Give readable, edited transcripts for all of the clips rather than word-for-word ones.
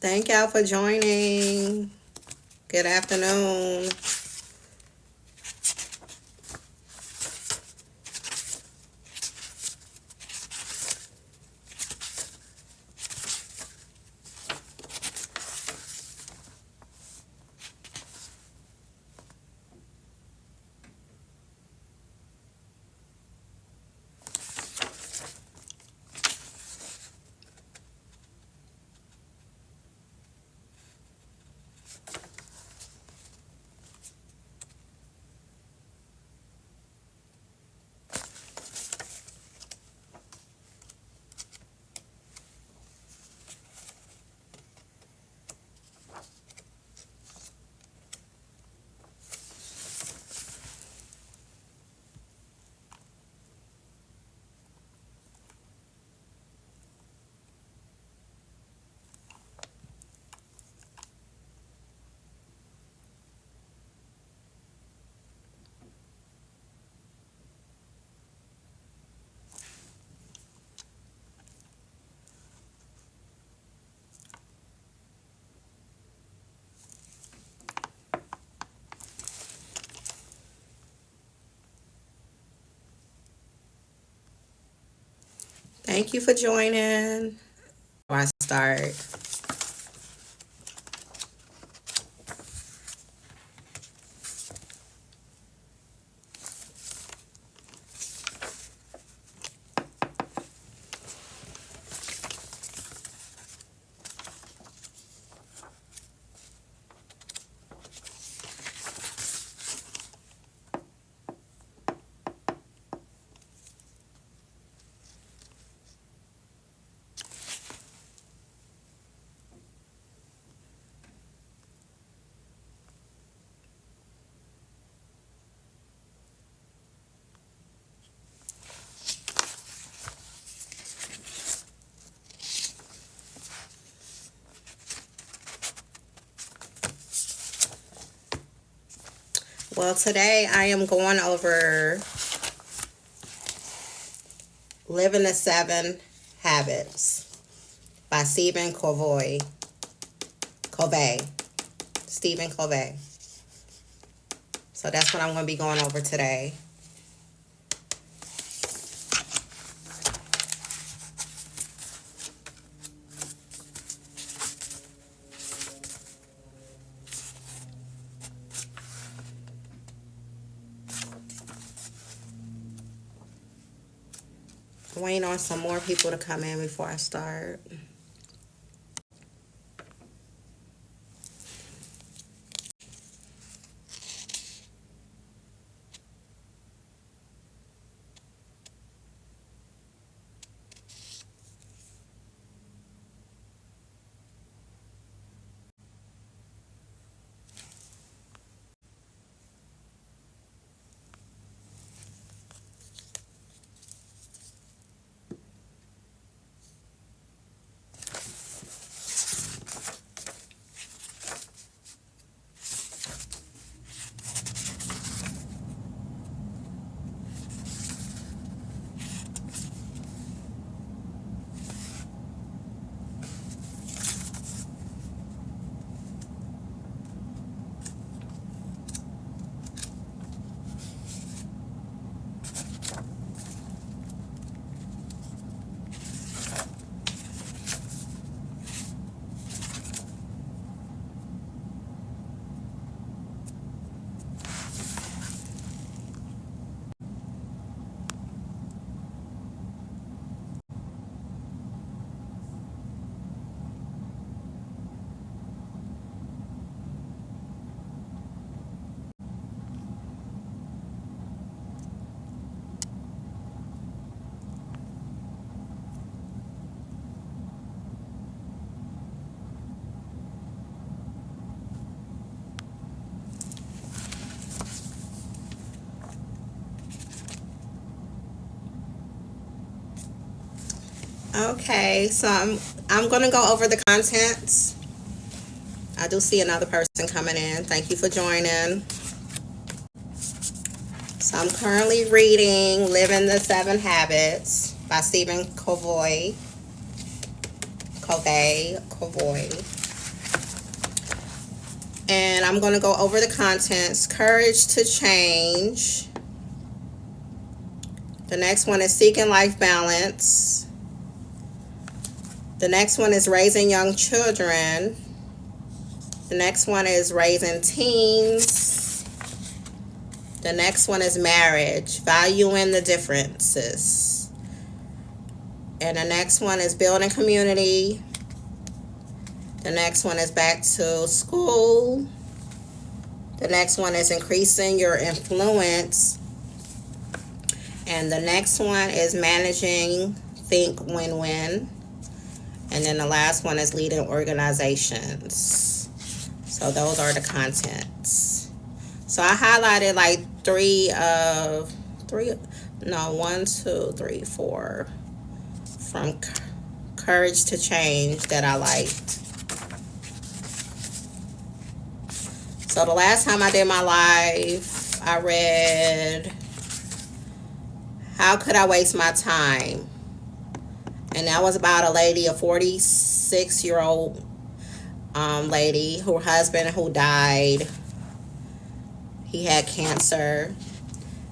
Thank y'all for joining. Good afternoon. Thank you for joining. I start. Well, today I am going over Living the Seven Habits by Stephen Covey. Stephen Covey. So that's what I'm going to be going over today. Waiting on some more people to come in before I start. Okay, so I'm gonna go over the contents. I do see another person coming in. Thank you for joining. So I'm currently reading Living the Seven Habits by Stephen Covey. Covey. And I'm going to go over the contents. Courage to change. The next one is seeking life balance. The next one is raising young children. The next one is raising teens. The next one is marriage, valuing the differences. And the next one is building community. The next one is back to school. The next one is increasing your influence. And the next one is managing, think win-win. And then the last one is leading organizations. So those are the contents. So I highlighted like one, two, three, four from Courage to Change that I liked. So the last time I did my live, I read How Could I Waste My Time? And that was about a lady, a 46-year-old lady, her husband who died. He had cancer.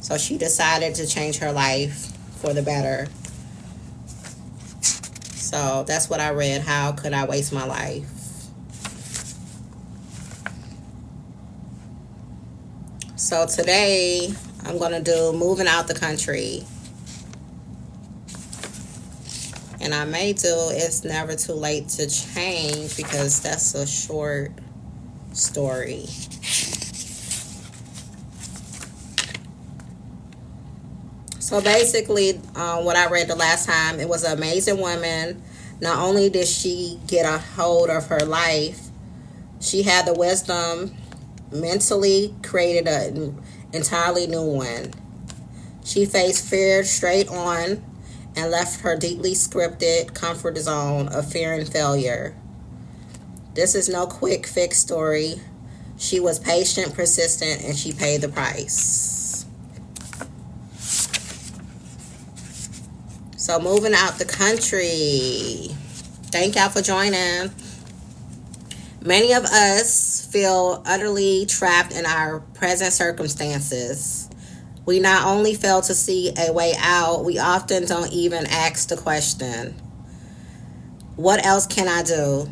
So she decided to change her life for the better. So that's what I read. How could I waste my life? So today I'm going to do moving out the country. And I may do It's Never Too Late to Change because that's a short story. So basically, what I read the last time, it was an amazing woman. Not only did she get a hold of her life, she had the wisdom, mentally created an entirely new one. She faced fear straight on and left her deeply scripted comfort zone of fear and failure. This is no quick fix story. She was patient, persistent, and she paid the price. So moving out the country. Thank y'all for joining. Many of us feel utterly trapped in our present circumstances. We not only fail to see a way out, we often don't even ask the question, what else can I do?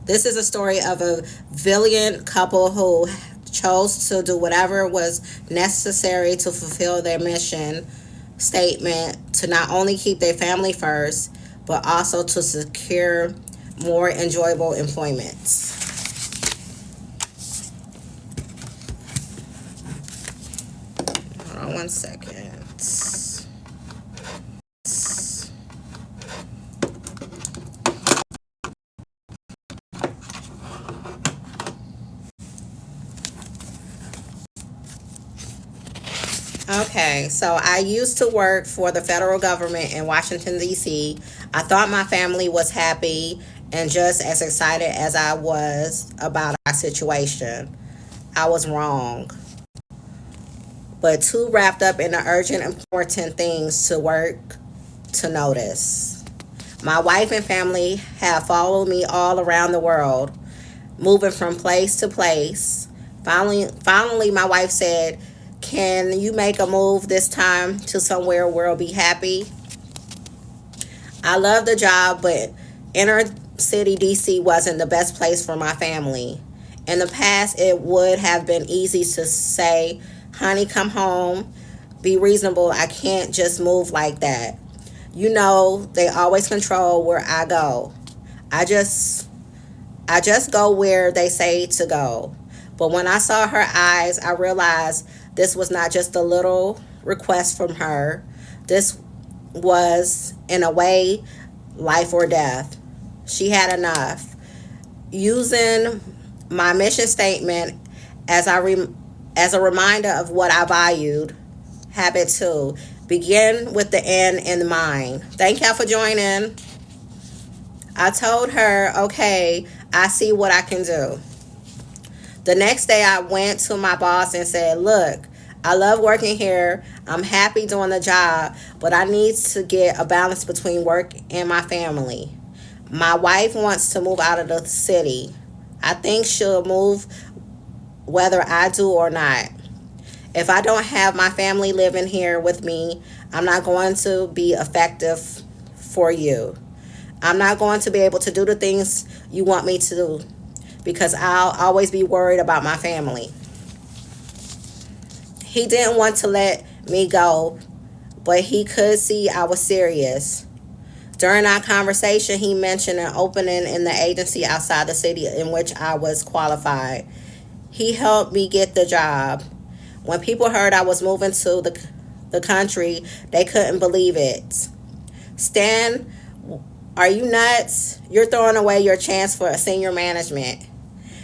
This is a story of a valiant couple who chose to do whatever was necessary to fulfill their mission statement to not only keep their family first, but also to secure more enjoyable employment. Hold on 1 second. Okay, so I used to work for the federal government in Washington, D.C. I thought my family was happy and just as excited as I was about our situation. I was wrong, but too wrapped up in the urgent, important things to work to notice. My wife and family have followed me all around the world, moving from place to place. Finally, my wife said, "Can you make a move this time to somewhere where I'll be happy?" I love the job, but inner city DC wasn't the best place for my family. In the past, it would have been easy to say, "Honey, come home. Be reasonable. I can't just move like that. You know, they always control where I go. I just go where they say to go." But when I saw her eyes, I realized this was not just a little request from her. This was, in a way, life or death. She had enough. Using my mission statement as a reminder of what I valued, habit 2, begin with the end in mind. Thank y'all for joining. I told her, okay, I see what I can do. The next day I went to my boss and said, "Look, I love working here. I'm happy doing the job, but I need to get a balance between work and my family. My wife wants to move out of the city. I think she'll move whether I do or not. If I don't have my family living here with me, I'm not going to be effective for you. I'm not going to be able to do the things you want me to do because I'll always be worried about my family. He didn't want to let me go, but he could see I was serious. During our conversation, he mentioned an opening in the agency outside the city in which I was qualified. He helped me get the job. When people heard I was moving to the country, they couldn't believe it. Stan, are you nuts? You're throwing away your chance for a senior management.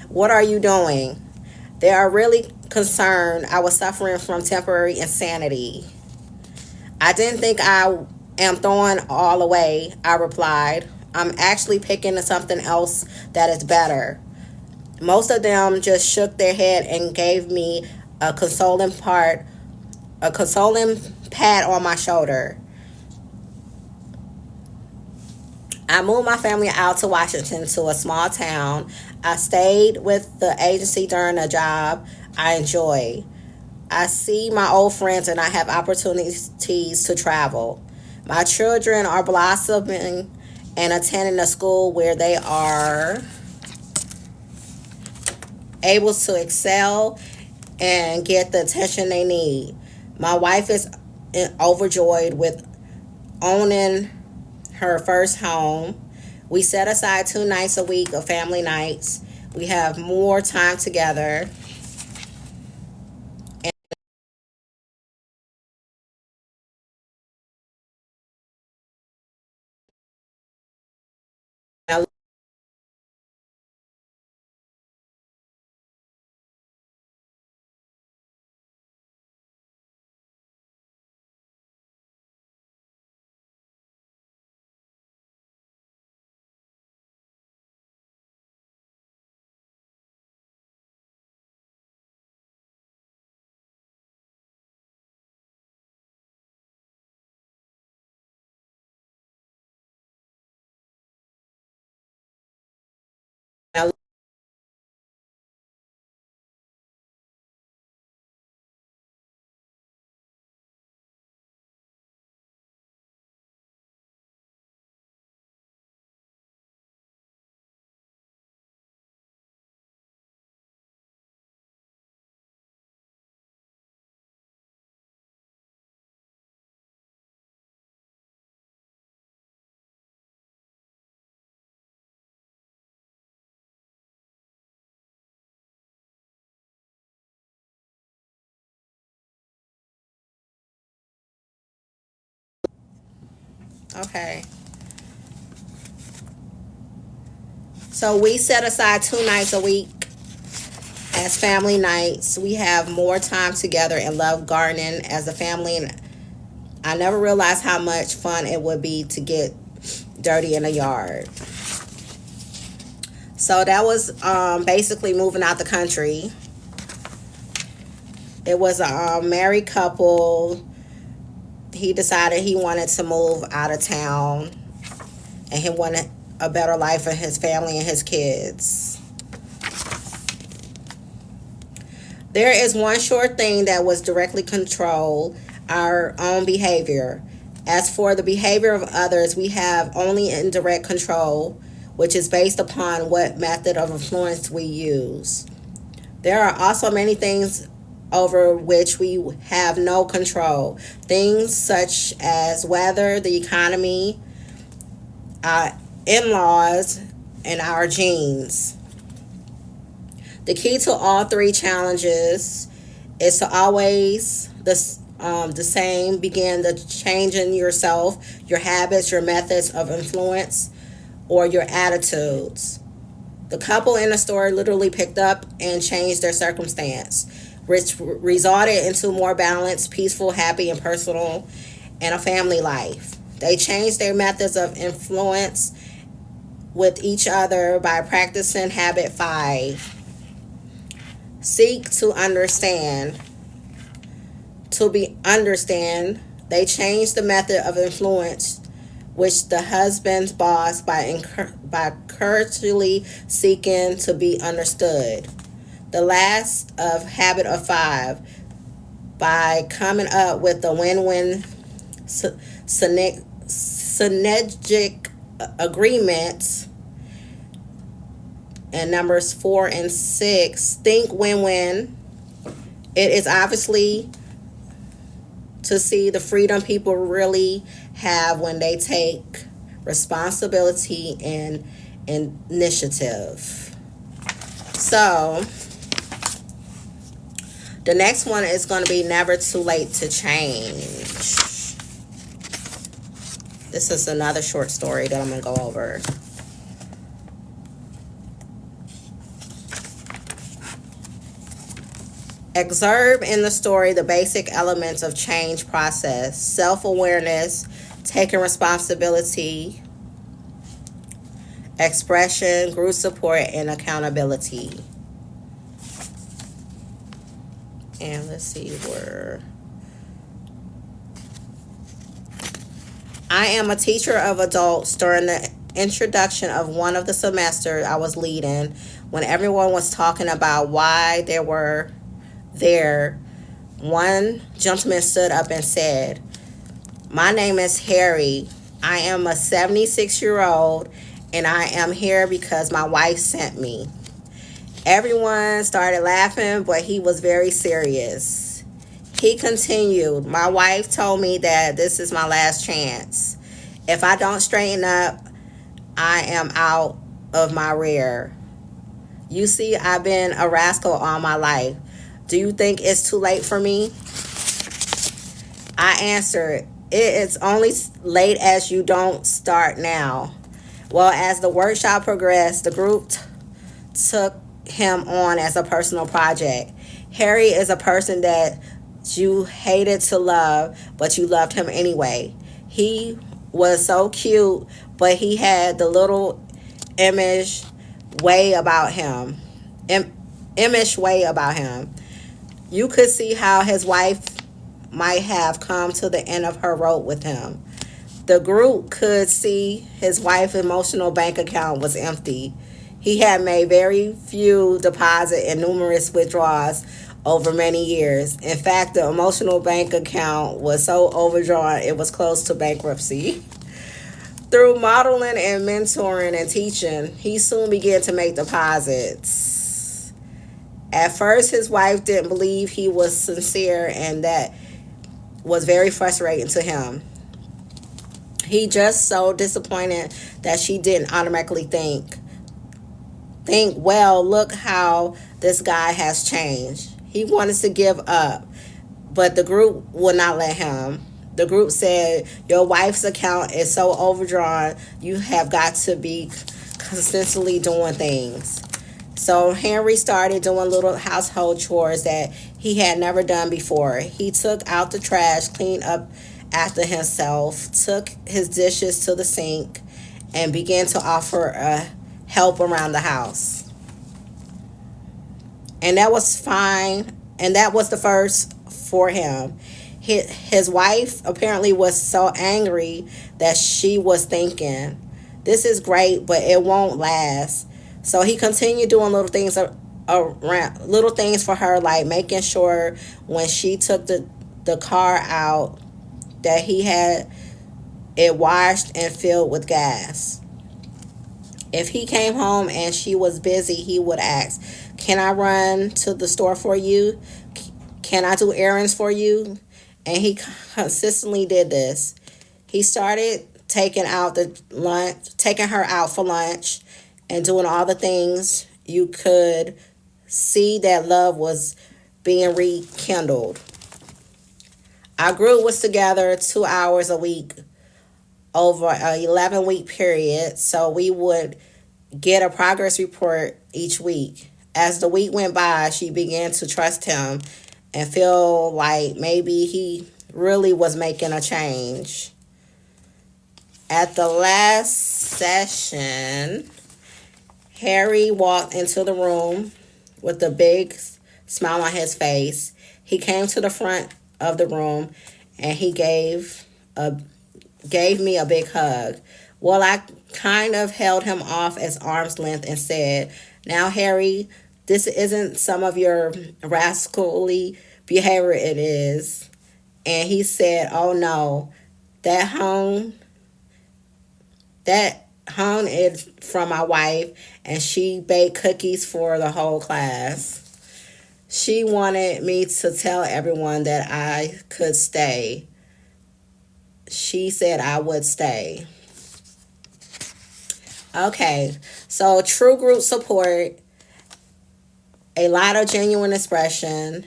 What are you doing? They are really concerned I was suffering from temporary insanity. I didn't think I am throwing all away, I replied. I'm actually picking something else that is better. Most of them just shook their head and gave me a consoling pat on my shoulder. I moved my family out to Washington to a small town. I stayed with the agency during a job I enjoy. I see my old friends and I have opportunities to travel. My children are blossoming and attending a school where they are able to excel and get the attention they need. My wife is overjoyed with owning her first home. We set aside 2 nights a week of family nights. We have more time together. And I, okay. So we set aside 2 nights a week as family nights. We have more time together and love gardening as a family. And I never realized how much fun it would be to get dirty in a yard. So that was basically moving out the country. It was a married couple. He decided he wanted to move out of town and he wanted a better life for his family and his kids. There is one sure thing that was directly control our own behavior. As for the behavior of others, we have only indirect control, which is based upon what method of influence we use. There are also many things over which we have no control. Things such as weather, the economy, our in-laws, and our genes. The key to all 3 challenges is to always the same. Begin the changing yourself, your habits, your methods of influence, or your attitudes. The couple in the story literally picked up and changed their circumstance, which resulted into more balanced, peaceful, happy, and personal, and a family life. They changed their methods of influence with each other by practicing habit 5. Seek to understand. To be understand, they changed the method of influence which the husband's boss by courteously seeking to be understood. The last of habit of 5, by coming up with a win-win synergic agreements. And numbers 4 and 6, think win-win. It is obviously to see the freedom people really have when they take responsibility and initiative. So the next one is going to be never too late to change. This is another short story that I'm going to go over. Observe in the story the basic elements of change process: self-awareness, taking responsibility, expression, group support, and accountability. And let's see where. I am a teacher of adults. During the introduction of one of the semesters I was leading, when everyone was talking about why they were there, one gentleman stood up and said, "My name is Harry. I am a 76-year-old and I am here because my wife sent me." Everyone started laughing, but he was very serious. He continued, "My wife told me that this is my last chance. If I don't straighten up, I am out of my rear. You see, I've been a rascal all my life. Do you think it's too late for me?" I answered, "It is only late as you don't start now." Well, as the workshop progressed, the group took him on as a personal project. Harry is a person that you hated to love, but you loved him anyway. He was so cute, but he had the little image way about him. Image way about him. You could see how his wife might have come to the end of her rope with him. The group could see his wife's emotional bank account was empty. He had made very few deposits and numerous withdrawals over many years. In fact, the emotional bank account was so overdrawn it was close to bankruptcy. Through modeling and mentoring and teaching, he soon began to make deposits. At first, his wife didn't believe he was sincere, and that was very frustrating to him. He just so disappointed that she didn't automatically think, well, look how this guy has changed. He wanted to give up, but the group would not let him. The group said, "Your wife's account is so overdrawn, you have got to be consistently doing things." So Henry started doing little household chores that he had never done before. He took out the trash, cleaned up after himself, took his dishes to the sink, and began to offer help around the house. And that was fine. And that was the first for him. His wife apparently was so angry that she was thinking, "This is great, but it won't last." So he continued doing little things around, little things for her, like making sure when she took the car out that he had it washed and filled with gas. If he came home and she was busy, he would ask, "Can I run to the store for you? Can I do errands for you?" And he consistently did this. He started taking her out for lunch and doing all the things. You could see that love was being rekindled. Our group was together 2 hours a week over an 11-week period, so we would get a progress report each week. As the week went by, she began to trust him and feel like maybe he really was making a change. At the last session, Harry walked into the room with a big smile on his face. He came to the front of the room and he gave a gave me a big hug. Well, I kind of held him off at arm's length and said, "Now, Harry, this isn't some of your rascally behavior, it is." And he said, "Oh no, that home, that home is from my wife, and she baked cookies for the whole class. She wanted me to tell everyone that I could stay. She said I would stay." Okay, so true group support, a lot of genuine expression,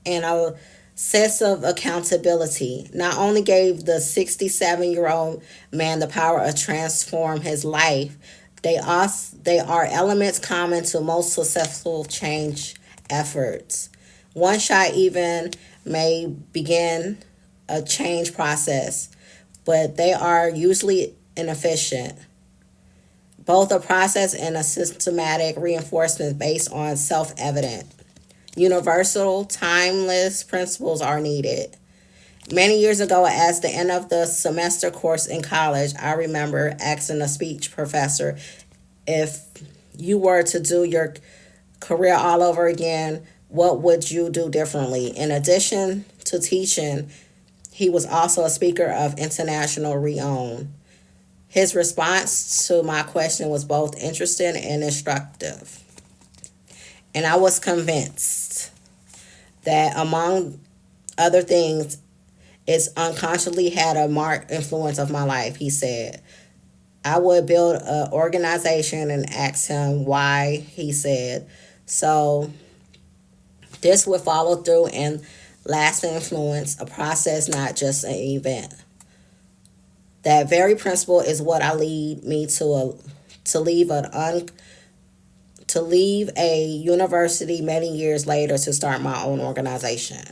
and a sense of accountability not only gave the 67-year-old man the power to transform his life, they are elements common to most successful change efforts. One shot even may begin a change process, but they are usually inefficient. Both a process and a systematic reinforcement based on self-evident, universal, timeless principles are needed. Many years ago, as the end of the semester course in college, I remember asking a speech professor, if you were to do your career all over again, what would you do differently? In addition to teaching, he was also a speaker of international renown. His response to my question was both interesting and instructive. And I was convinced that, among other things, it's unconsciously had a marked influence of my life, he said. I would build an organization and ask him why, he said. So this would follow through and lasting influence, a process, not just an event. That very principle is what I lead me to leave a university many years later to start my own organization.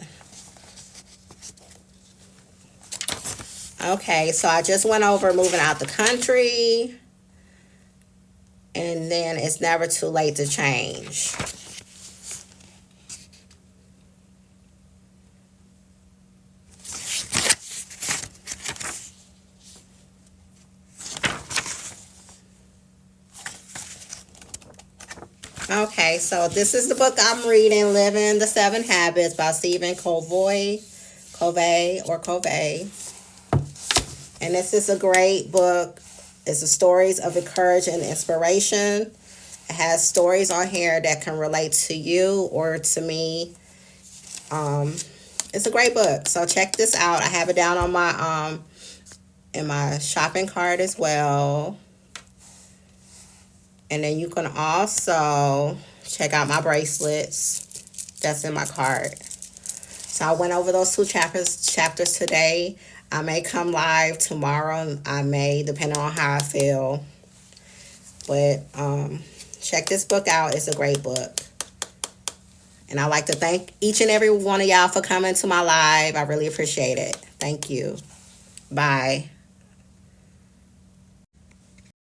Okay, so I just went over moving out the country, and then it's never too late to change. Okay, so this is the book I'm reading, Living the Seven Habits by Stephen Covey. And this is a great book. It's a stories of courage and inspiration. It has stories on here that can relate to you or to me. It's a great book. So check this out. I have it down on my in my shopping cart as well. And then you can also check out my bracelets that's in my cart. So I went over those two chapters today. I may come live tomorrow. I may, depending on how I feel. But check this book out. It's a great book. And I'd like to thank each and every one of y'all for coming to my live. I really appreciate it. Thank you. Bye.